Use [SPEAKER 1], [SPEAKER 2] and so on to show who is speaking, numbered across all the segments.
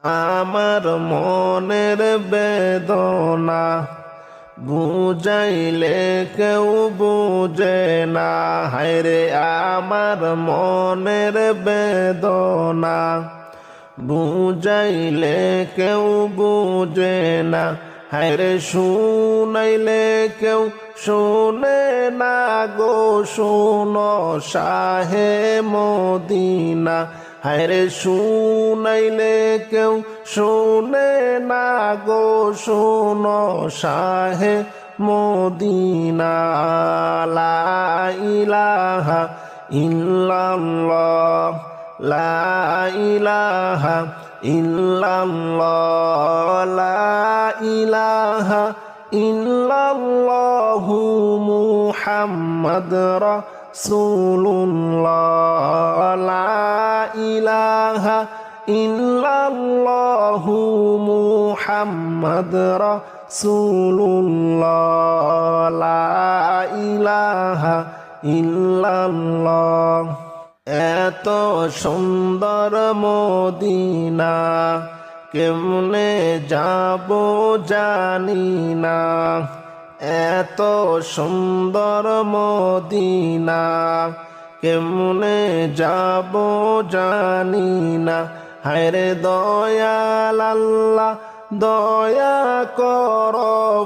[SPEAKER 1] আমার মনের বেদনা বুঝাইলে কেউ বুঝে না। হায়রে আমার মনের বেদনা বুঝাইলে কেউ বুঝে না। হায়রে শুনাইলে কেউ শোনে না গো, শোনো শাহে মদিনা। হায়রে শুনাইলে কেউ শোনে না গো, শোনো শাহে মদিনা। লা ইলাহা ইল্লাল্লাহ, লা ইলাহা ইল্লাল্লাহ, লা ইলাহা ইল্লাল্লাহু মুহাম্মাদ রাসূলুল্লাহ, লা ইলাহা ইল্লাল্লাহু মুহাম্মাদ রাসূলুল্লাহ, লা ইলাহা ইল্লাল্লাহ। এত সুন্দর মদিনা কেমনে যাব জানি না। এত সুন্দর মদিনা কেমনে যাব জানি না। হায়রে দয়াল আল্লাহ দয়া কর,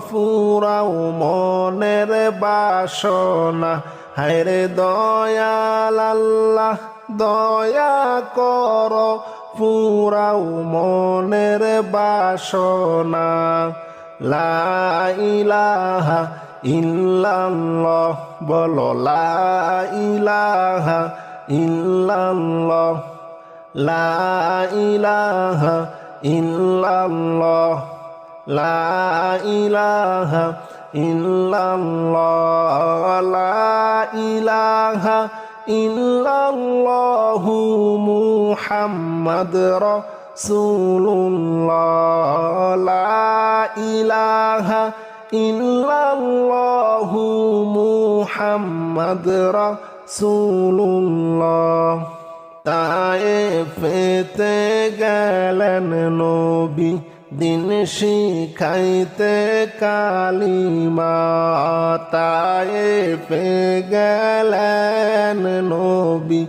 [SPEAKER 1] ফুরাও মনের বাসনা। হায়রে দয়াল আল্লাহ দয়া কর, ফুরাও মনের বাসনা। লা ইলাহা ইল্লাল্লাহ, বলো লা ইলাহা ইল্লাল্লাহ, লা ইলাহা ইল্লাল্লাহ, লা ইলাহা ইল্লাল্লাহ, লা ইলাহা ইল্লাল্লাহু মুহাম্মাদ রাসূলুল্লাহ, লা ইলাহা ইল্লাল্লাহু মুহাম্মাদ রাসূলুল্লাহ। তায়েফেতে গেলেন নবী দিন শিখাইতে কালিমা। তায়েফে গেলেন নবী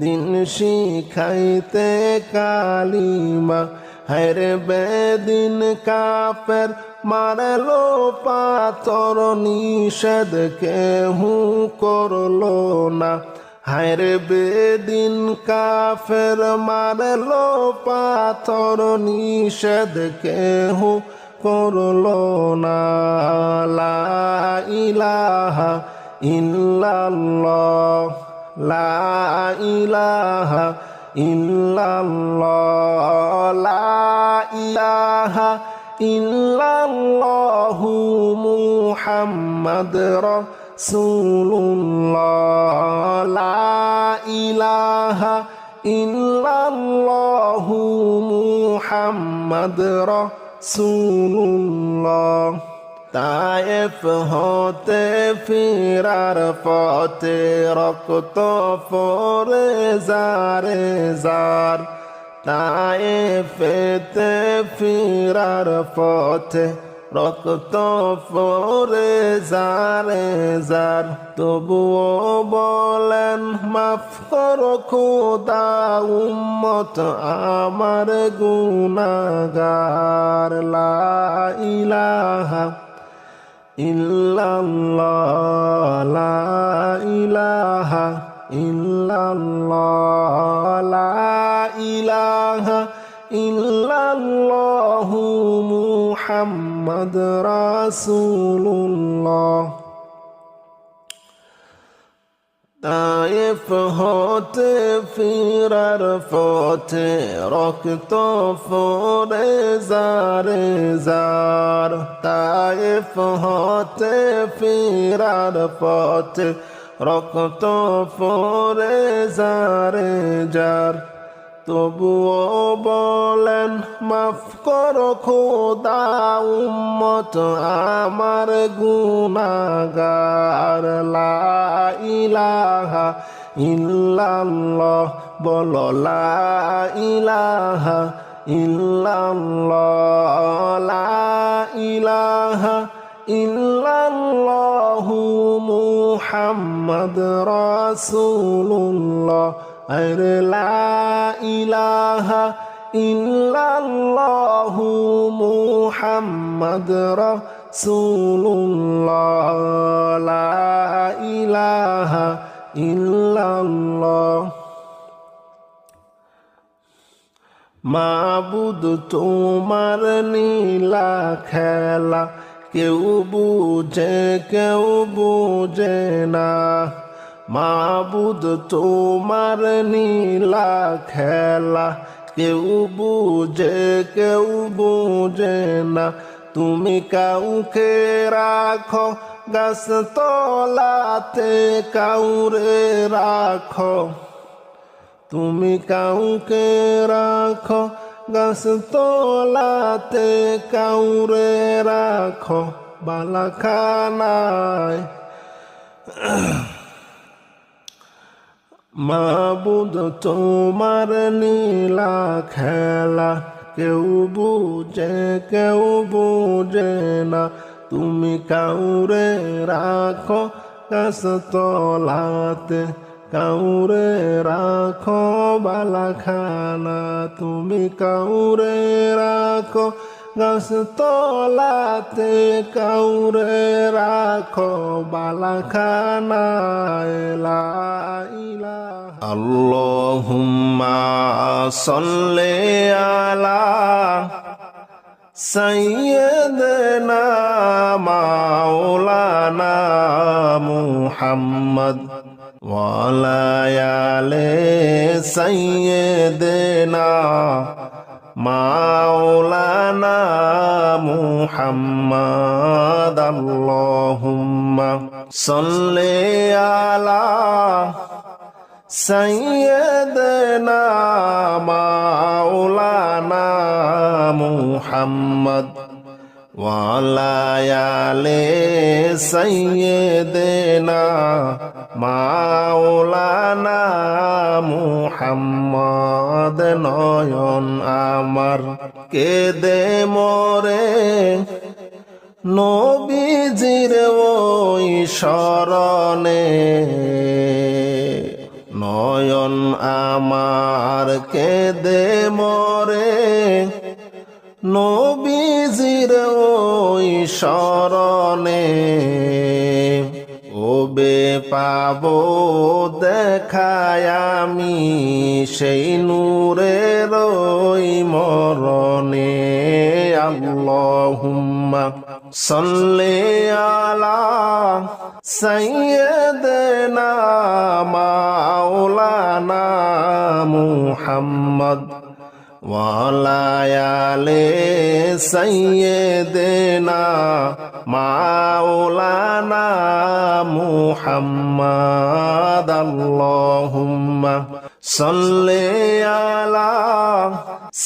[SPEAKER 1] দিন শিখাইতে কালিমা। হায়রে বেদিন কাফের মারলো পাথর, নিষেধ কেহু করলো না। হায়রে বেদিন কাফের মারলো পাথর, নিষেধ কেহু করলো না। লা ইলাহা ইল্লাল্লাহ, লা ইলাহা ইল্লাল্লাহ, লা ইলাহা ইল্লাল্লাহু মুহাম্মাদ রাসূলুল্লাহ, লা ইলাহা ইল্লাল্লাহু মুহাম্মাদ রাসূলুল্লাহ। তায়েফ হতে ফিরার পথে রক্ত পড়ে জারে জার। তায়েফেতে ফিরার পথে রক্ত পড়ে জারে জার। তবুও বলেন মাফ করো খোদা, উম্মত আমার গুনাহগার। লা ইলাহা ইল্লাল্লাহ, লা ইলাহা ইল্লাল্লাহ, লা ইলাহা ইল্লাল্লাহু মুহাম্মাদ রাসূলুল্লাহ। তায়েফ হতে ফিরার পথে রক্ত পড়ে জারে জার। তায়েফ হতে ফিরার পথে রক্ত পড়ে জারে জার। তবুও বলেন মাফ করো খোদা, উম্মত আমার গুনাহগার। লা ইলাহা ইল্লাল্লাহ, বলো লা ইলাহা ইল্লাল্লাহ লা ইলাহা ইল্লাল্লাহু মুহাম্মদ রাসূলুল্লাহ আরে লা ইলাহা ইল্লাল্লাহু মুহাম্মদ রাসূলুল্লাহ লা ইলাহা ইল্লাল্লাহ। মাবুদ তোমার নীলা খেলা কেউ বুঝে না। মাবুদ তোমার নীলা খেলা কেউ বুঝে না। তুমি কাউকে রাখো গাছ তলাতে কাউরে রাখো। তুমি কাউকে রাখো গাছ তলাতে কাউরে রাখো বালাখানায়। মাবুদ তোমার নীলা খেলা কেউ বুঝে না। তুমি কাউরে রাখো গাছ তলাতে কাউরে রাখো বালাখানা। তুমি কাউরে রাখো গাছ তলাতে কাউরে রাখো বালাখানায়। লা ইলাহা আল্লাহুম্মা সাল্লি আলা সাইয়্যিদিনা মাওলানা মুহাম্মদ ওয়া আলা আলি সাইয়্যিদিনা মাওলানা মুহাম্মদ। আল্লাহুম্মা সাল্লি আলা সাইয়্যিদিনা মাওলানা মুহাম্মদ ওয়া আলা আলি সাইয়্যিদিনা মাওলানা মুহাম্মদ। নয়ন আমার কেঁদে মরে নবীজির ওই শরণে। নয়ন আমার কেঁদে মরে নবীজির ওই শরণে। ওবে পাবো দেখায় আমি সেই নূরের ওই মরণে। আল্লাহুম্মা সাল্লি আলা সাইয়্যিদিনা মাওলানা মুহাম্মদ ওয়া আলা আলি সাইয়্যিদিনা মাওলানা মুহাম্মদ। আল্লাহুম্মা সাল্লি আলা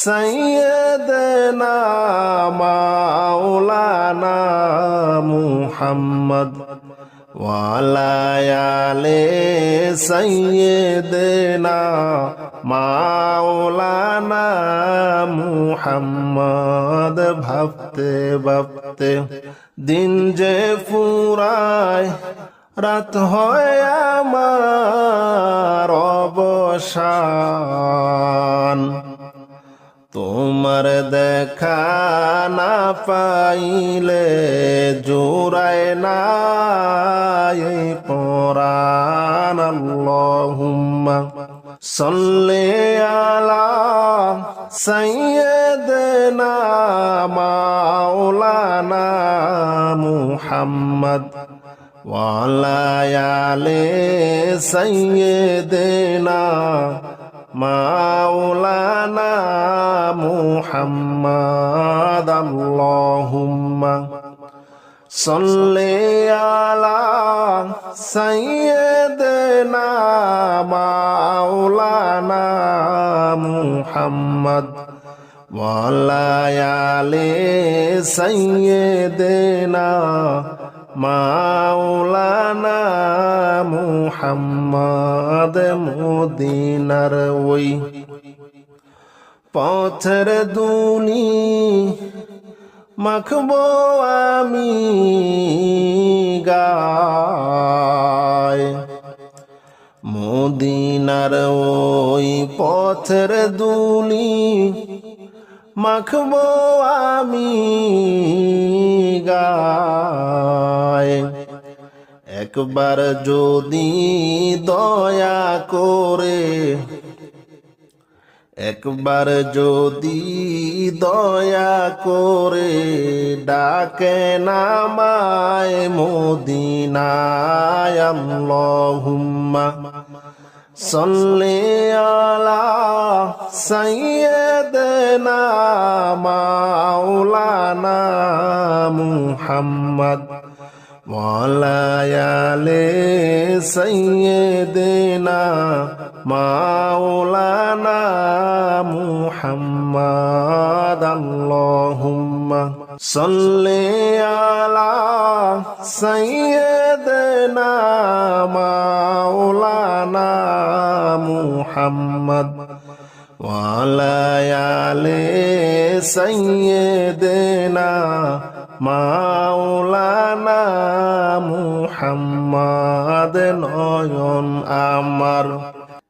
[SPEAKER 1] সাইয়্যিদিনা মাওলানা মুহাম্মদ ওয়া আলা আলি সাইয়্যিদিনা মাওলানা মুহাম্মদ। ভাবতে ভাবতে দিন যে ফুরায় রাত হয় আমার অবসান। তোমার দেখা না পাইলে জোড়ায় না এই পরাণ। আল্লাহুম্মা সাল্লি আলা সাইয়্যিদিনা মাওলানা মুহাম্মদ ওয়া আলা আলি সাইয়্যিদিনা মাওলানা মুহাম্মদ। আল্লাহুম্মা সাল্লি আলা সাইয়্যিদিনা মাওলানা মুহাম্মদ ওয়া আলা আলি সাইয়্যিদিনা মাওলানা মুহাম্মদ। মদিনার ওই পথের দুনি মাখবো আমি গায়, মদিনার ওই পথের দুলি মাখবো আমি গায়। একবার যদি দয়া করে, একবার যদি দয়া করে ডাকেন আমায় মদিনায়। আল্লাহুম্মা সাল্লি আলা সাইয়্যিদিনা মাওলানা মুহাম্মদ ওয়া আলা আলি সাইয়্যিদিনা মাওলানা মুহাম্মদ। আল্লাহুম্মা সাল্লি আলা সাইয়্যিদিনা মাওলানা মুহাম্মদ ওয়া আলা আলি সাইয়্যিদিনা মাওলানা মুহাম্মদ। নয়ন আমার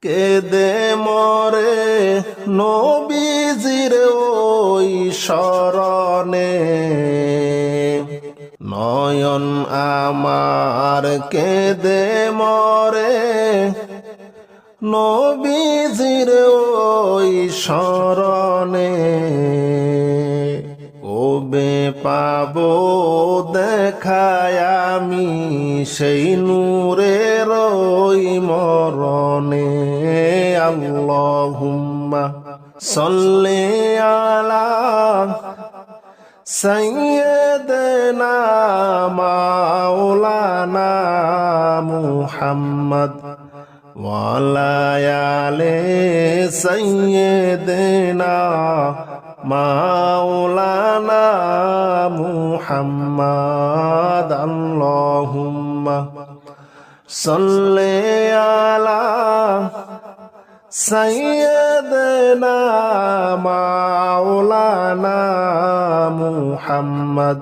[SPEAKER 1] কেঁদে মরে নবীজির ওই শরণে, নয়ন আমার কেঁদে মরে নবীজির ওই শরণে। কবে পাবো দেখায় আমি সেই নূরের ওই মরণে। আল্লাহুম্মা সাল্লি আলা সাইয়্যিদিনা মাওলানা মুহাম্মদ ওয়া আলা আলি সাইয়্যিদিনা মাওলানা মুহাম্মদ। আল্লাহুম্মা সাল্লি আলা সাইয়্যিদিনা মাওলানা মুহাম্মদ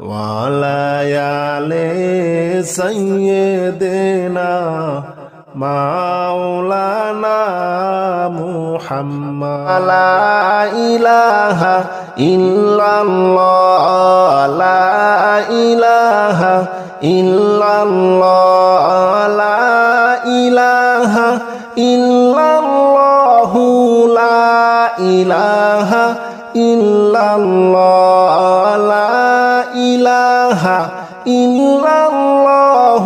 [SPEAKER 1] ওয়া আলা আলি সাইয়্যিদিনা মাওলানা মুহাম্মদ। লা ইলাহা ইল্লাল্লাহ, লা ইলাহা ইল্লাল্লাহ, লা ইলাহা ইল্লাল্লাহ, লা ইলাহা ইল্লাল্লাহ, লা ইলাহা ইল্লাল্লাহ,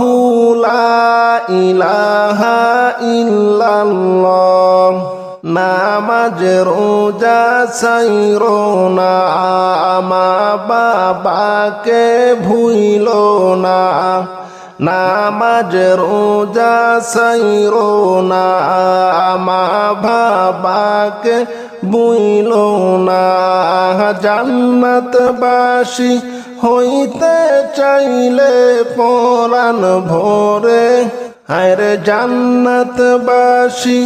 [SPEAKER 1] লা ইলাহা ইল্লাল্লাহ। নামাজ রোজা ছাইরো না, মা বাবাকে ভুইলো না। নামাজ রোজা ছাইরো না, মা বাবাকে ভুইলো না। জান্নাতবাসী হইতে চাইলে পরাণ ভরে, আরে জান্নাতবাসী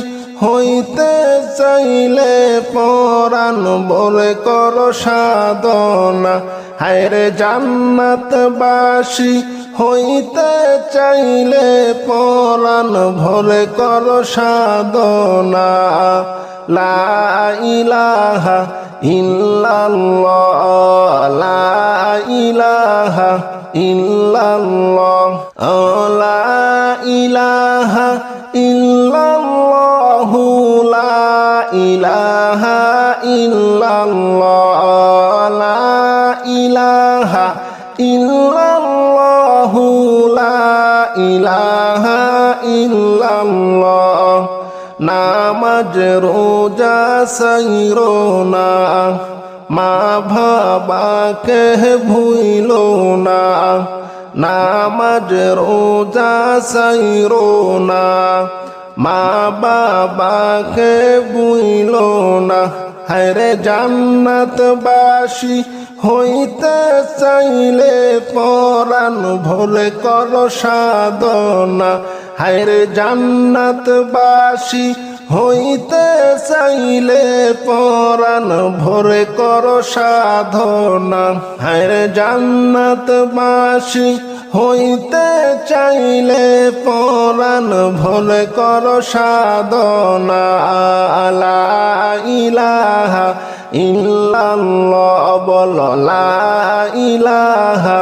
[SPEAKER 1] হইতে চাইলে পরাণ ভরে কর সাধনা। হায়রে জান্নাতবাসী হইতে চাইলে পরাণ ভরে কর সাধনা। লা ইলাহা ইল্লাল্লাহ, লা ইলাহা ইল্লাল্লাহ, লা ইলাহা ইল্লাল্লাহ, লা ইলাহা ইল্লাল্লাহ, লা ইলাহা ইল্লাল্লাহ, লা ইলাহা ইল্লাল্লাহ। নামাজ রোজা ছাইরো না, মা বাবাকে ভুইলো না। নামাজ রোজা ছাইরো না, মা বাবাকে ভুইলো না। হায়রে জান্নাতবাসী হইতে চাইলে পরাণ ভরে কর সাধনা। হায়রে জান্নাতবাসী হইতে চাইলে পরাণ ভরে কর সাধনা, হায়রে জান্নাতবাসী হইতে চাইলে পরাণ ভরে কর সাধনা। লা ইলাহা ইল্লাল্লাহ বল, লা ইলাহা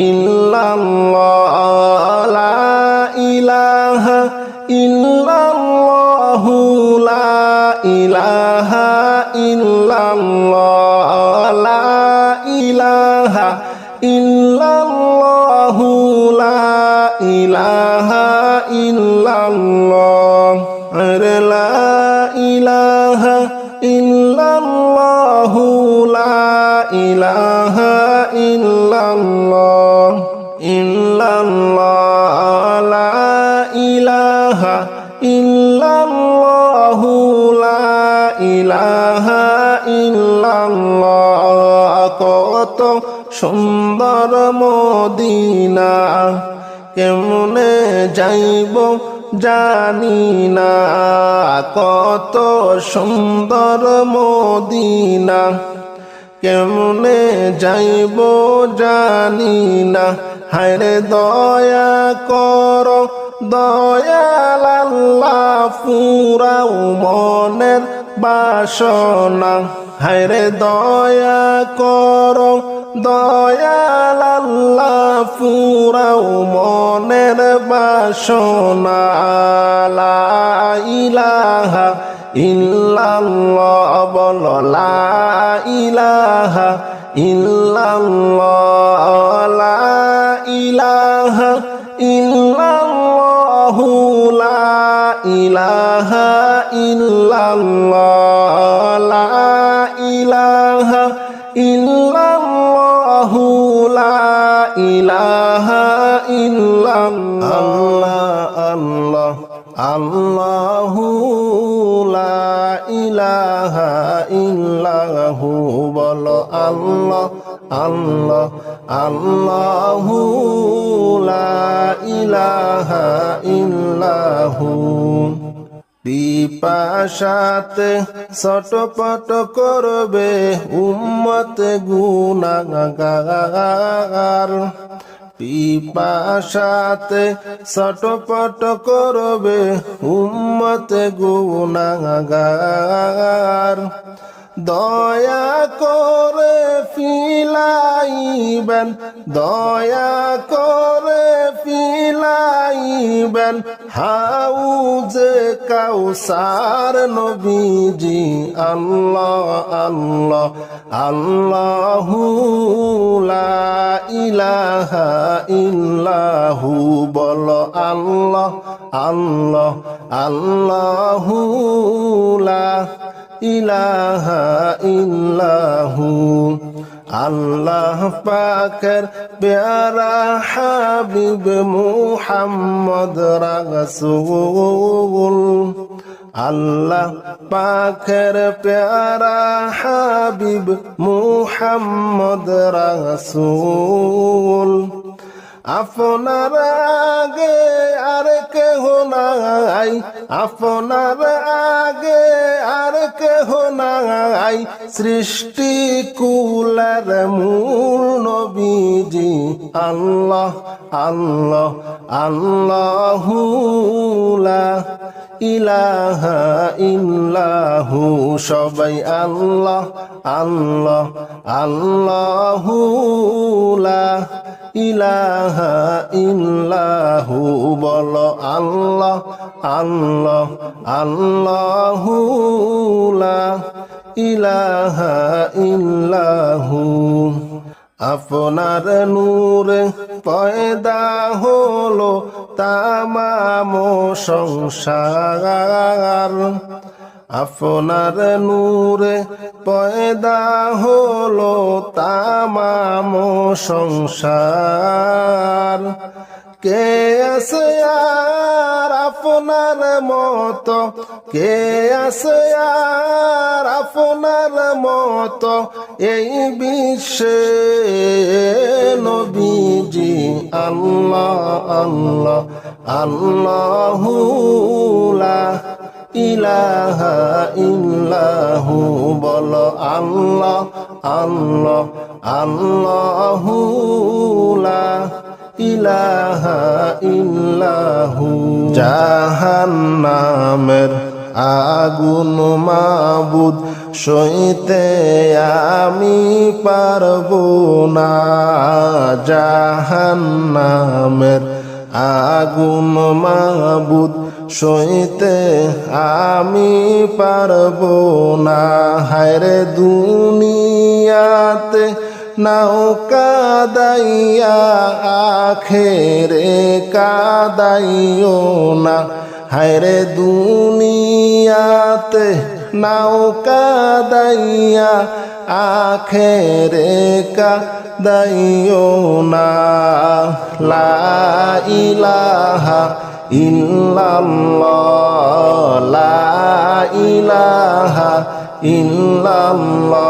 [SPEAKER 1] ইল্লাল্লাহ, লা ইলাহা ইল্লাল্লাহ, লা ইলাহা ইল্লাল্লাহ, লা ইলাহা ইল্লাল্লাহ, লা ইলাহা ইল্লাল্লাহ, আরে লা ইলাহা ইল্লাল্লাহ, লা ইলাহা ইল্লাল্লাহ, ইল্লাল্লাহ, লা ইলাহা ইল্লাল্লাহ, লা ইলাহা ইল্লাল্লাহ। কত সুন্দর মদিনা, কেমনে যাইব জানি না, কত সুন্দর মদিনা, কেমনে যাইব জানি না। হায়রে দয়া কর দয়াল আল্লাহ, পুরাও মনের বাসনা। হায়রে দয়া কর দয়াল আল্লাহ, পুরাও মনের বাসনা। লা ইলাহা ইল্লাল্লাহ বল, লা ইলাহা ইল্লাল্লাহ, লা ইলাহা ইল্লাল্লাহ, লা ইলাহা ইল্লাল্লাহ, লা ইলাহা ইল্লাল্লাহ, লা ইলাহা ইল্লাল্লাহ। আল্লাহ আল্লাহু লা ইলাহা ইল্লাহু বল, আল্লাহ আল্লাহ আল্লাহু লা ইলাহা ইল্লাহু। পিপাসাতে ছটপট করবে উম্মত গুনাহগার, পিপাসাতে ছটপট করবে উম্মত গুনাহগার। দয়া করে ফিলাইবেন, দয়া করে ফিলাইবেন হাউজে কাউসার নবীজি। আল্লাহ আল্লাহ আল্লাহু লা ইলাহা ইল্লাহু বল, আল্লাহ আল্লাহ আল্লাহু লা ইলাহা ইল্লাহু। আল্লাহ পাকের প্যারা হাবিব মুহাম্মদ রাসূল, আল্লাহ পাকের প্যারা হাবিব মুহাম্মদ রাসূল। আপনার আগে আর কেহ নাই, আপনার আগে আর কেহ নাই, সৃষ্টি কুলের মূল নবীজি। আল্লাহ আল্লাহ আল্লাহু লা ইলাহা ইল্লাহু, সবাই আল্লাহ আল্লাহ আল্লাহু লা ইলাহা ইল্লাহু বল, আল্লাহ আল্লাহ আল্লাহু লা ইলাহা ইল্লাহু। আপনার নূরে পয়দা হলো তামাম সংসার, আপনার নূরে পয়দা হলো তামাম সংসার। কে আছে আর আপনার মতো, কে আছে আর আপনার মতো এই বিশ্বে নবীজি। আল্লাহ আল্লাহ আল্লাহু লা ইলাহা ইল্লাহু বলো আল্লাহ আল্লাহ আল্লাহু লা ইলাহা ইল্লাহু জাহান্নামের আগুন মাবুদ সইতে আমি পারবো না জাহান্নামের আগুন মাবুদ সইতে আমি পারবো না হায়রে দুনিয়াতে নাও কাদাইয়া আখেরে কাদাইও না হায়রে দুনিয়াতে নাও কাদাইয়া আখেরে কাদাইও না লা ইলাহা ইল্লাল্লাহ লা ইলাহা ইল্লাল্লাহ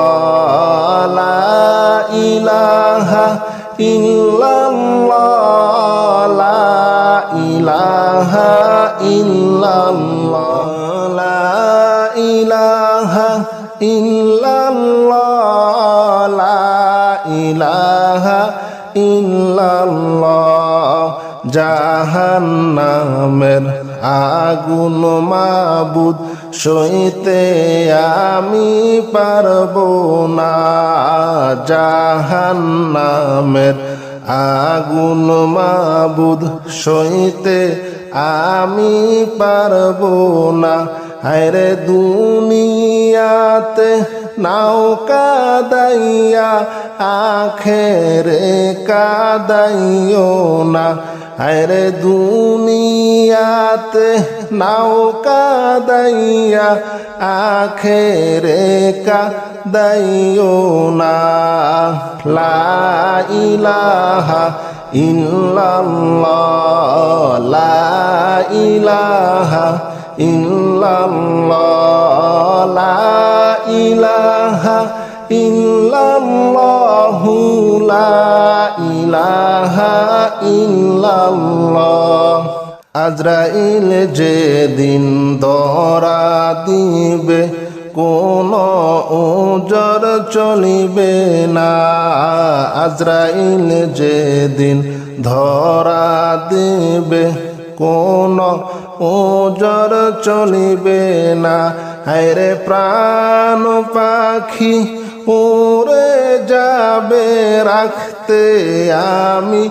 [SPEAKER 1] লা ইলাহা ইল্লাল্লাহ লা ইলাহা ইল্লাল্লাহ লা ইলাহা ইল্লাল্লাহ লা ইলাহা ইল্লাল্লাহ জাহান্নামের আগুন মাবুদ সইতে আমি পারবো না জাহান্নামের আগুন মাবুদ সইতে আমি পারবো না হায়রে দুনিয়াতে নাও কাদাইয়া আখেরে কাদাইও না হায়রে দুনিয়াতে নাও কাদাইয়া আখেরে কাদাইও না লা ইলাহা ইল্লাল্লাহ লা ইলাহা ইল্লাল্লাহ লা ইলাহা ইল্লাল্লাহু লা ইলাহা ইল্লাল্লাহ আজরাইল যেদিন ধরা দিবে কোন ওজর চলিবে না আজরাইল যেদিন ধরা দিবে কোন ওজর চলিবে না হায়রে প্রাণ পাখি উড়ে যাবে রাখতে আমি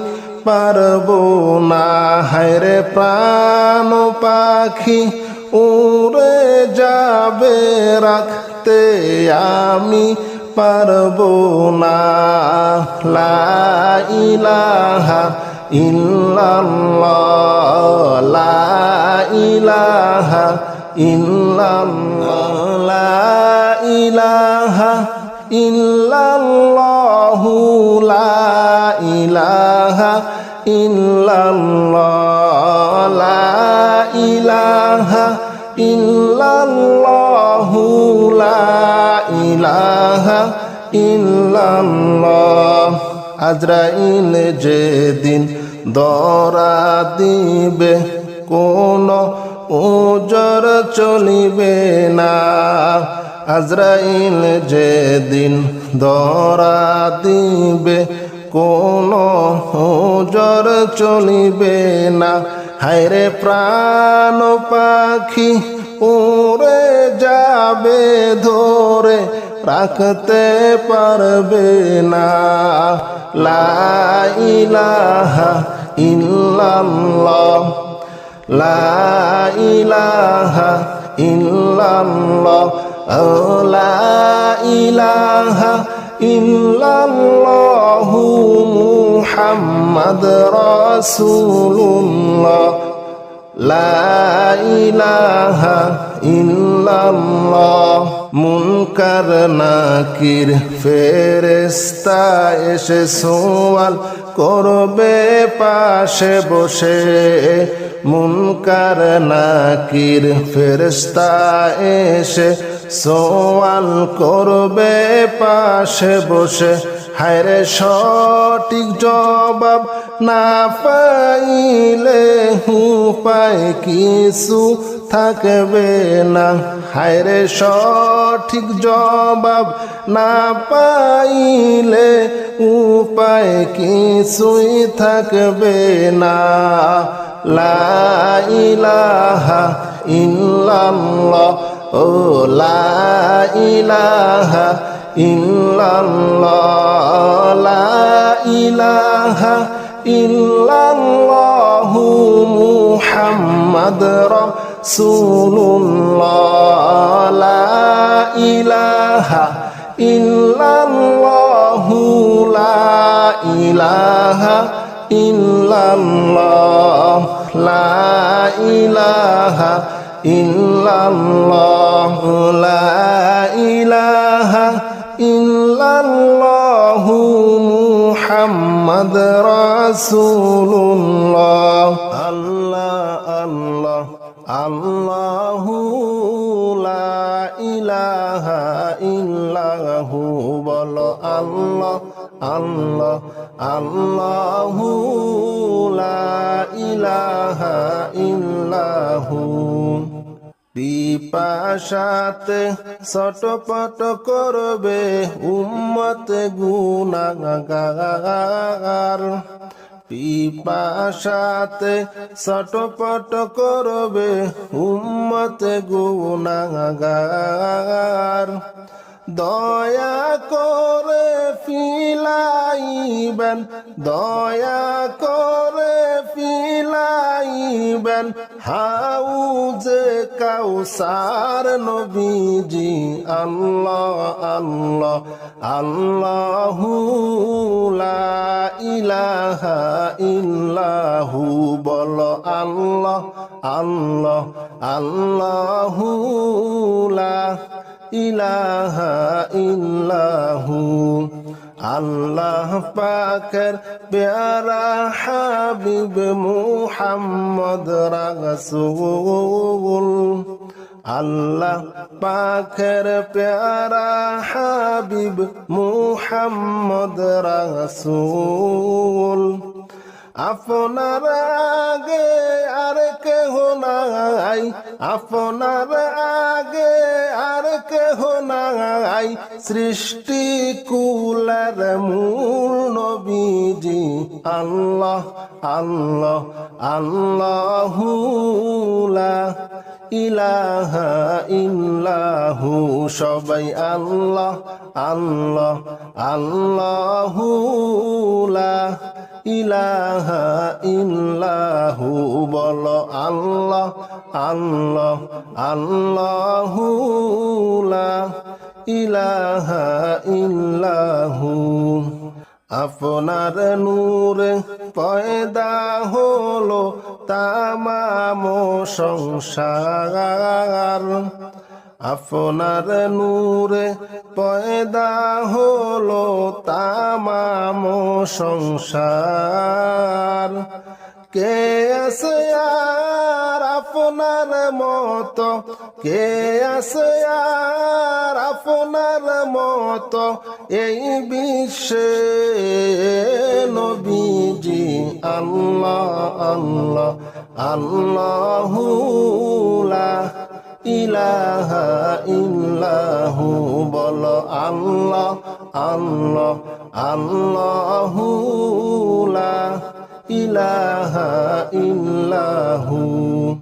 [SPEAKER 1] পারবো না হায়রে প্রাণ পাখি উড়ে যাবে রাখতে আমি পারবো না লা ইলাহা ইল্লাল্লাহ লা ইলাহা ইল্লাল্লাহ লা ইলাহা ইল্লাল্লাহু লা ইলাহা ইল্লাল্লাহ লা ইলাহা ইল্লাল্লাহু লা ইলাহা ইল্লাল্লাহ আজরাইল যেদিন ধরা দিবে কোন ওজর চলিবে না আজরাইল যেদিন ধরা দিবে কোন ওজর চলিবে না হায়রে প্রাণ পাখি উড়ে যাবে ধরে রাখতে পারবে না লা ইলাহা ইল্লাল্লাহ লা ইলাহা ইল্লাল্লাহ লা ইলাহা ইল্লাল্লাহু মুহাম্মাদ রাসূলুল্লাহ লা ইলাহা ইল্লাল্লাহ মুনকার নাকির ফেরেশতা এসে সওয়াল করবে পাশে বসে মুনকার নাকির ফেরেশতা এসে সোয়াল করবে পাশে বসে, হায়রে সঠিক জবাব না পাইলে উপায় কিছু থাকবে না। হায়রে সঠিক জবাব না পাইলে উপায় কিছুই থাকবে না। লা ইলাহা ইল্লাল্লাহ, ও লা ইলাহা ইল্লাল্লাহ, লা ইলাহা ইল্লাল্লাহু মুহাম্মাদ রাসূলুল্লাহ, লা ইলাহা ইল্লাল্লাহু, লা ইলাহা ইল্লাল্লাহ, লা ইলাহা ইল্লাল্লাহ, লা ইলাহা ইল্লাল্লাহু মুহাম্মাদ রাসূলুল্লাহ। আল্লাহ আল্লাহ আল্লাহু, লা ইলাহা ইল্লাহু, বলো আল্লাহ আল্লাহ আল্লাহু, লা ইলাহা ইল্লাহু। পিপাসাতে ছটপট করবে উম্মত গুনাহগার, পিপাসাতে ছটপট করবে উম্মত গুনাহগার। দয়া করে ফিলাইবেন, দয়া করে ফিলাইবেন হাউজে কাউসার নবীজি। আল্লাহ আল্লাহ আল্লাহু, লা ইলাহা ইল্লাহু, বলো আল্লাহ আল্লাহ আল্লাহু, লা ইলাহা ইল্লাহু। আল্লাহ পাকের প্যারা হাবিব মুহাম্মদ রাসূল, আল্লাহ পাকের প্যারা হাবিব মুহাম্মদ রাসূল। আপনার আগে আর কেহ নাই, আপনার আগে আর কেহ নাই, সৃষ্টি কুলের মূল নবীজি। আল্লাহ আল্লাহ আল্লাহু, লা ইলাহা ইল্লাহু, সবাই আল্লাহ আল্লাহ আল্লাহু, লা ইলাহা ইল্লাহু, বলো আল্লাহ আল্লাহ আল্লাহু, লা ইলাহা ইল্লাহু। আপনার নূরে পয়দা হলো তামাম সংসার, আপনার নূরে পয়দা হলো তামাম সংসার। কে আছে আর আপনার মতো, কে আছে আর আপনার মতো এই বিশ্বে নবীজি। আল্লাহ আল্লাহ আল্লাহু, লা ইলাহা ইল্লাহু, বলো আল্লাহ আল্লাহ আল্লাহু, লা ইলাহা ইল্লাহু।